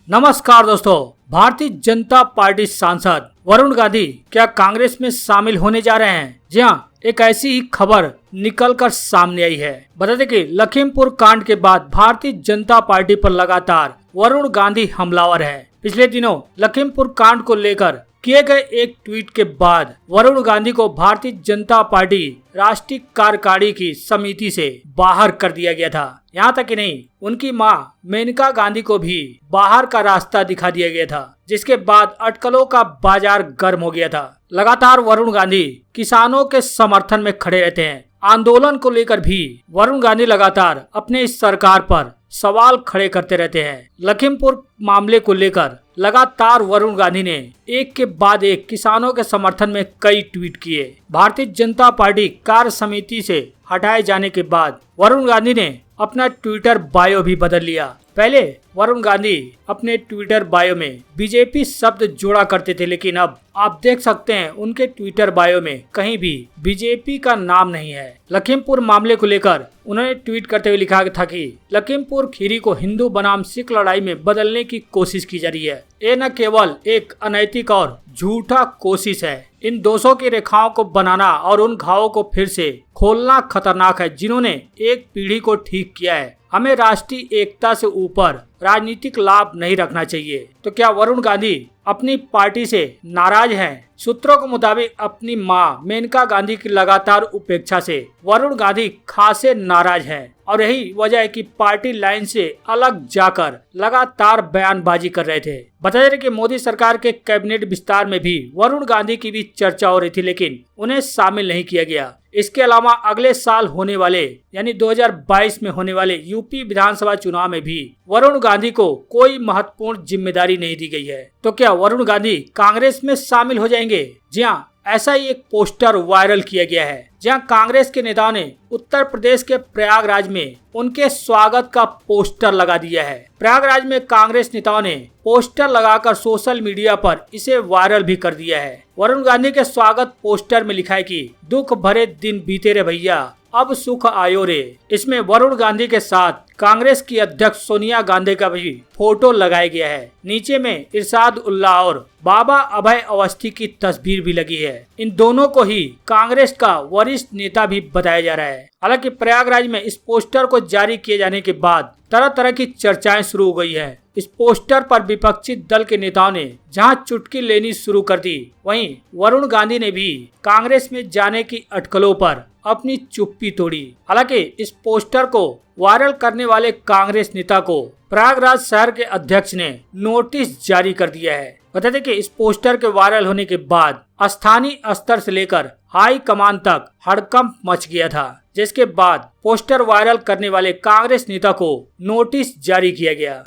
नमस्कार दोस्तों, भारतीय जनता पार्टी सांसद वरुण गांधी क्या कांग्रेस में शामिल होने जा रहे हैं? जी हाँ, एक ऐसी ही खबर निकलकर सामने आई है। बता दें कि लखीमपुर कांड के बाद भारतीय जनता पार्टी पर लगातार वरुण गांधी हमलावर है। पिछले दिनों लखीमपुर कांड को लेकर किए गए एक ट्वीट के बाद वरुण गांधी को भारतीय जनता पार्टी राष्ट्रीय कार्यकारिणी की समिति से बाहर कर दिया गया था। यहाँ तक ही नहीं, उनकी मां मेनका गांधी को भी बाहर का रास्ता दिखा दिया गया था, जिसके बाद अटकलों का बाजार गर्म हो गया था। लगातार वरुण गांधी किसानों के समर्थन में खड़े रहते हैं। आंदोलन को लेकर भी वरुण गांधी लगातार अपने इस सरकार पर सवाल खड़े करते रहते हैं। लखीमपुर मामले को लेकर लगातार वरुण गांधी ने एक के बाद एक किसानों के समर्थन में कई ट्वीट किए। भारतीय जनता पार्टी कार्य समिति से हटाए जाने के बाद वरुण गांधी ने अपना ट्विटर बायो भी बदल लिया। पहले वरुण गांधी अपने ट्विटर बायो में बीजेपी शब्द जोड़ा करते थे, लेकिन अब आप देख सकते हैं उनके ट्विटर बायो में कहीं भी बीजेपी का नाम नहीं है। लखीमपुर मामले को लेकर उन्होंने ट्वीट करते हुए लिखा था कि लखीमपुर खीरी को हिंदू बनाम सिख लड़ाई में बदलने की कोशिश की जा रही है। ये न केवल एक अनैतिक और झूठा कोशिश है, इन दोषों की रेखाओं को बनाना और उन घावों को फिर से खोलना खतरनाक है, जिन्होंने एक पीढ़ी को ठीक किया है। हमें राष्ट्रीय एकता से ऊपर राजनीतिक लाभ नहीं रखना चाहिए। तो क्या वरुण गांधी अपनी पार्टी से नाराज हैं? सूत्रों के मुताबिक अपनी मां मेनका गांधी की लगातार उपेक्षा से वरुण गांधी खासे नाराज हैं और यही वजह है कि पार्टी लाइन से अलग जाकर लगातार बयानबाजी कर रहे थे। बता दें कि मोदी सरकार के कैबिनेट विस्तार में भी वरुण गांधी की भी चर्चा हो रही थी, लेकिन उन्हें शामिल नहीं किया गया। इसके अलावा अगले साल होने वाले यानी 2022 में होने वाले यूपी विधानसभा चुनाव में भी वरुण गांधी को कोई महत्वपूर्ण जिम्मेदारी नहीं दी गई है। तो क्या वरुण गांधी कांग्रेस में शामिल हो जाएंगे? जी हाँ, ऐसा ही एक पोस्टर वायरल किया गया है, जहां कांग्रेस के नेताओं ने उत्तर प्रदेश के प्रयागराज में उनके स्वागत का पोस्टर लगा दिया है। प्रयागराज में कांग्रेस नेताओं ने पोस्टर लगाकर सोशल मीडिया पर इसे वायरल भी कर दिया है। वरुण गांधी के स्वागत पोस्टर में लिखा है कि दुख भरे दिन बीते रे भैया, अब सुख आयो रे। इसमें वरुण गांधी के साथ कांग्रेस की अध्यक्ष सोनिया गांधी का भी फोटो लगाया गया है। नीचे में इरशाद उल्लाह और बाबा अभय अवस्थी की तस्वीर भी लगी है। इन दोनों को ही कांग्रेस का वरिष्ठ नेता भी बताया जा रहा है। हालांकि प्रयागराज में इस पोस्टर को जारी किए जाने के बाद तरह तरह की चर्चाएं शुरू हो गई है। इस पोस्टर पर विपक्षी दल के नेताओं ने जहां चुटकी लेनी शुरू कर दी, वहीं वरुण गांधी ने भी कांग्रेस में जाने की अटकलों पर अपनी चुप्पी तोड़ी। हालांकि इस पोस्टर को वायरल करने वाले कांग्रेस नेता को प्रयागराज शहर के अध्यक्ष ने नोटिस जारी कर दिया है। बता दें कि इस पोस्टर के वायरल होने के बाद स्थानीय स्तर से लेकर हाई कमान तक हड़कंप मच गया था, जिसके बाद पोस्टर वायरल करने वाले कांग्रेस नेता को नोटिस जारी किया गया।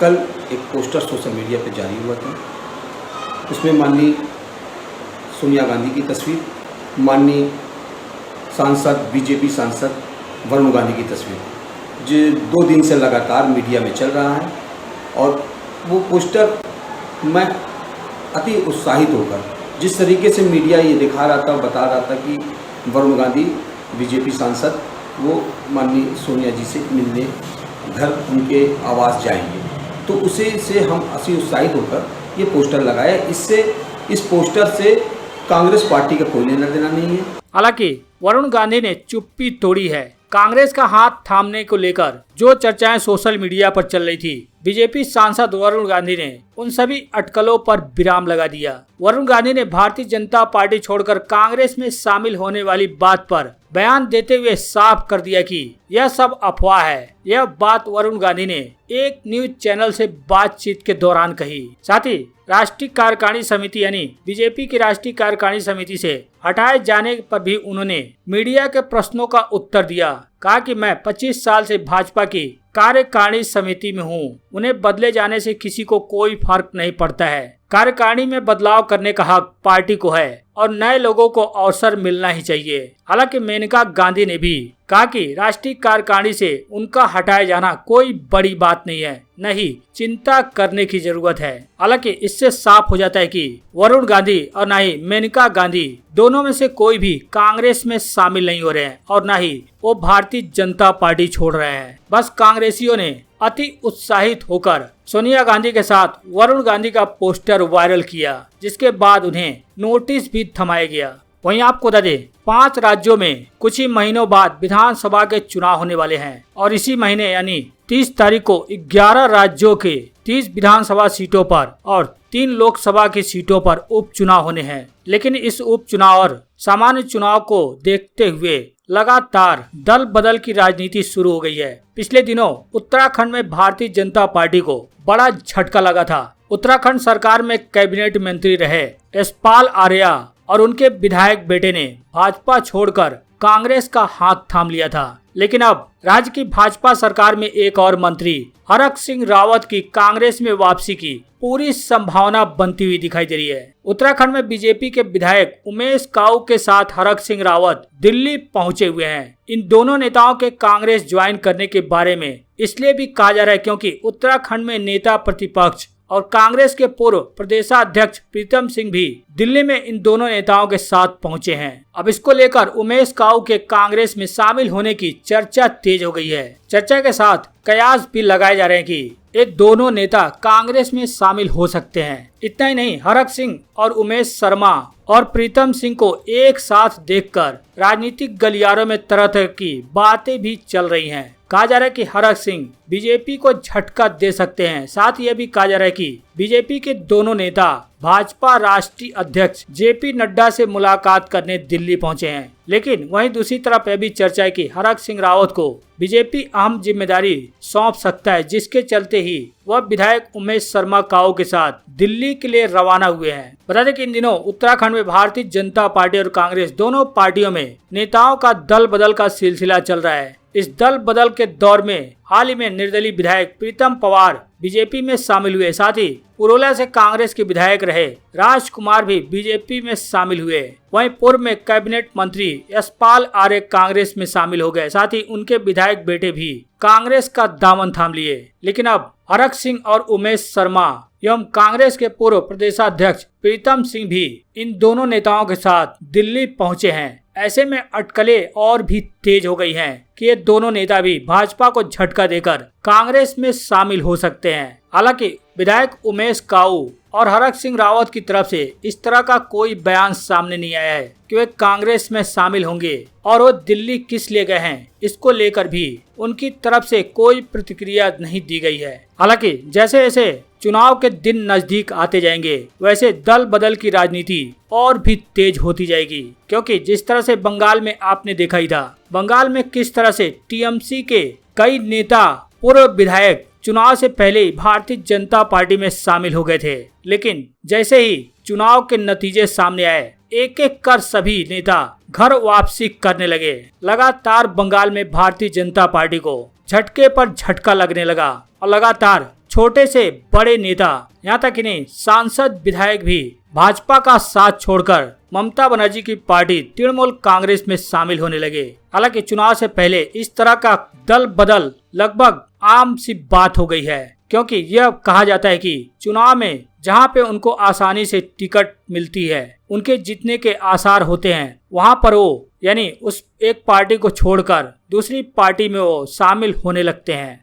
कल एक पोस्टर सोशल मीडिया पर जारी हुआ था, उसमें माननीय सोनिया गांधी की तस्वीर, माननीय सांसद बीजेपी सांसद वरुण गांधी की तस्वीर, जो 2 दिन से लगातार मीडिया में चल रहा है। और वो पोस्टर मैं अति उत्साहित होकर जिस तरीके से मीडिया ये दिखा रहा था, बता रहा था कि वरुण गांधी बीजेपी सांसद वो माननीय सोनिया जी से मिलने घर उनके आवास जाएंगे, तो उसे से हम अति उत्साहित होकर ये पोस्टर लगाया। इस पोस्टर से कांग्रेस पार्टी का कोई लेना देना नहीं है। हालांकि वरुण गांधी ने चुप्पी तोड़ी है। कांग्रेस का हाथ थामने को लेकर जो चर्चाएं सोशल मीडिया पर चल रही थी, बीजेपी सांसद वरुण गांधी ने उन सभी अटकलों पर विराम लगा दिया। वरुण गांधी ने भारतीय जनता पार्टी छोड़कर कांग्रेस में शामिल होने वाली बात पर बयान देते हुए साफ कर दिया कि यह सब अफवाह है। यह बात वरुण गांधी ने एक न्यूज चैनल से बातचीत के दौरान कही। साथ ही राष्ट्रीय कार्यकारिणी समिति यानी बीजेपी की राष्ट्रीय कार्यकारिणी समिति से हटाए जाने पर भी उन्होंने मीडिया के प्रश्नों का उत्तर दिया। कहा कि मैं 25 साल से भाजपा की कार्यकारिणी समिति में हूँ, उन्हें बदले जाने से किसी को कोई फर्क नहीं पड़ता है। कार्यकारिणी में बदलाव करने का हक पार्टी को है और नए लोगों को अवसर मिलना ही चाहिए। हालांकि मेनका गांधी ने भी कहा कि राष्ट्रीय कार्यकारिणी से उनका हटाया जाना कोई बड़ी बात नहीं है, नहीं चिंता करने की जरूरत है। हालांकि इससे साफ हो जाता है कि वरुण गांधी और न ही मेनका गांधी दोनों में से कोई भी कांग्रेस में शामिल नहीं हो रहे हैं और न ही वो भारतीय जनता पार्टी छोड़ रहे हैं। बस कांग्रेसियों ने अति उत्साहित होकर सोनिया गांधी के साथ वरुण गांधी का पोस्टर वायरल किया, जिसके बाद उन्हें नोटिस भी थमाया गया। वहीं आपको बता दें, 5 राज्यों में कुछ ही महीनों बाद विधानसभा के चुनाव होने वाले हैं और इसी महीने यानी 30 तारीख को 11 राज्यों के 30 विधानसभा सीटों पर और 3 लोकसभा की सीटों पर उपचुनाव होने हैं। लेकिन इस उपचुनाव और सामान्य चुनाव को देखते हुए लगातार दल बदल की राजनीति शुरू हो गई है। पिछले दिनों उत्तराखंड में भारतीय जनता पार्टी को बड़ा झटका लगा था। उत्तराखंड सरकार में कैबिनेट मंत्री रहे यशपाल आर्या और उनके विधायक बेटे ने भाजपा छोड़कर कांग्रेस का हाथ थाम लिया था। लेकिन अब राज्य की भाजपा सरकार में एक और मंत्री हरक सिंह रावत की कांग्रेस में वापसी की पूरी संभावना बनती हुई दिखाई दे रही है। उत्तराखंड में बीजेपी के विधायक उमेश काऊ के साथ हरक सिंह रावत दिल्ली पहुंचे हुए हैं। इन दोनों नेताओं के कांग्रेस ज्वाइन करने के बारे में इसलिए भी कहा जा रहा है क्योंकि उत्तराखंड में नेता प्रतिपक्ष और कांग्रेस के पूर्व प्रदेशाध्यक्ष प्रीतम सिंह भी दिल्ली में इन दोनों नेताओं के साथ पहुंचे हैं। अब इसको लेकर उमेश काऊ के कांग्रेस में शामिल होने की चर्चा तेज हो गई है। चर्चा के साथ कयास भी लगाए जा रहे हैं कि ये दोनों नेता कांग्रेस में शामिल हो सकते हैं। इतना ही नहीं, हरक सिंह और उमेश शर्मा और प्रीतम सिंह को एक साथ देखकर राजनीतिक गलियारों में तरह तरह की बातें भी चल रही हैं। कहा जा रहा है कि हरक सिंह बीजेपी को झटका दे सकते हैं। साथ ही यह भी कहा जा रहा है कि बीजेपी के दोनों नेता भाजपा राष्ट्रीय अध्यक्ष जेपी नड्डा से मुलाकात करने दिल्ली पहुंचे हैं। लेकिन वहीं दूसरी तरफ यह भी चर्चा है कि हरक सिंह रावत को बीजेपी अहम जिम्मेदारी सौंप सकता है, जिसके चलते ही वह विधायक उमेश शर्मा काऊ के साथ दिल्ली के लिए रवाना हुए हैं। बता दें कि इन दिनों उत्तराखंड में भारतीय जनता पार्टी और कांग्रेस दोनों पार्टियों में नेताओं का दल बदल का सिलसिला चल रहा है। इस दल बदल के दौर में हाल ही में निर्दलीय विधायक प्रीतम पवार बीजेपी में शामिल हुए। साथ ही पुरोला से कांग्रेस के विधायक रहे राजकुमार भी बीजेपी में शामिल हुए। वहीं पूर्व में कैबिनेट मंत्री यशपाल आर्य कांग्रेस में शामिल हो गए। साथ ही उनके विधायक बेटे भी कांग्रेस का दामन थाम लिए। लेकिन अब हरक सिंह और उमेश शर्मा एवं कांग्रेस के पूर्व प्रदेशाध्यक्ष प्रीतम सिंह भी इन दोनों नेताओं के साथ दिल्ली पहुंचे हैं। ऐसे में अटकलें और भी तेज हो गई हैं कि ये दोनों नेता भी भाजपा को झटका देकर कांग्रेस में शामिल हो सकते हैं। हालांकि विधायक उमेश काऊ और हरक सिंह रावत की तरफ से इस तरह का कोई बयान सामने नहीं आया है कि वे कांग्रेस में शामिल होंगे और वो दिल्ली किस लिए गए हैं, इसको लेकर भी उनकी तरफ से कोई प्रतिक्रिया नहीं दी गई है। हालांकि जैसे जैसे चुनाव के दिन नजदीक आते जाएंगे वैसे दल बदल की राजनीति और भी तेज होती जाएगी, क्योंकि जिस तरह से बंगाल में आपने देखा ही था, बंगाल में किस तरह से टीएमसी के कई नेता पूर्व विधायक चुनाव से पहले ही भारतीय जनता पार्टी में शामिल हो गए थे। लेकिन जैसे ही चुनाव के नतीजे सामने आए, एक एक कर सभी नेता घर वापसी करने लगे। लगातार बंगाल में भारतीय जनता पार्टी को झटके पर झटका लगने लगा और लगातार छोटे से बड़े नेता, यहाँ तक कि नहीं सांसद विधायक भी भाजपा का साथ छोड़कर ममता बनर्जी की पार्टी तृणमूल कांग्रेस में शामिल होने लगे। हालांकि चुनाव से पहले इस तरह का दल बदल लगभग आम सी बात हो गई है, क्योंकि यह कहा जाता है कि चुनाव में जहां पे उनको आसानी से टिकट मिलती है, उनके जीतने के आसार होते हैं, वहां पर वो यानी उस एक पार्टी को छोड़कर दूसरी पार्टी में वो शामिल होने लगते हैं।